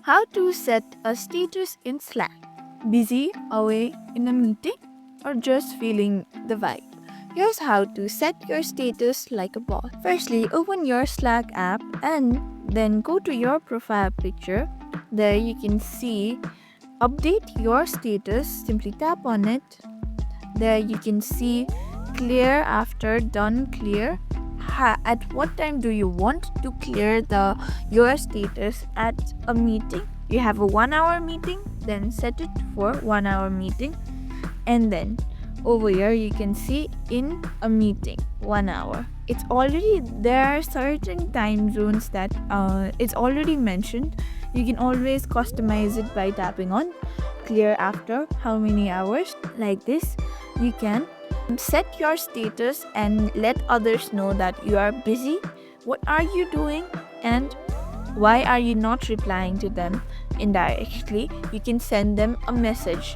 How to set a status in Slack. Busy, away, in a meeting, or just feeling the vibe? Here's how to set your status like a boss. Firstly, open your Slack app and then go to your profile picture. There you can see update your status. Simply tap on it. There you can see clear after done clear. At what time do you want to clear your status at a meeting? You have a 1 hour meeting, then set it for 1 hour meeting. And then over here you can see in a meeting 1 hour. It's already, there are certain time zones that it's already mentioned. You can always customize it by tapping on clear after how many hours. Like this, you can set your status and let others know that you are busy. What are you doing and why are you not replying to them indirectly? You can send them a message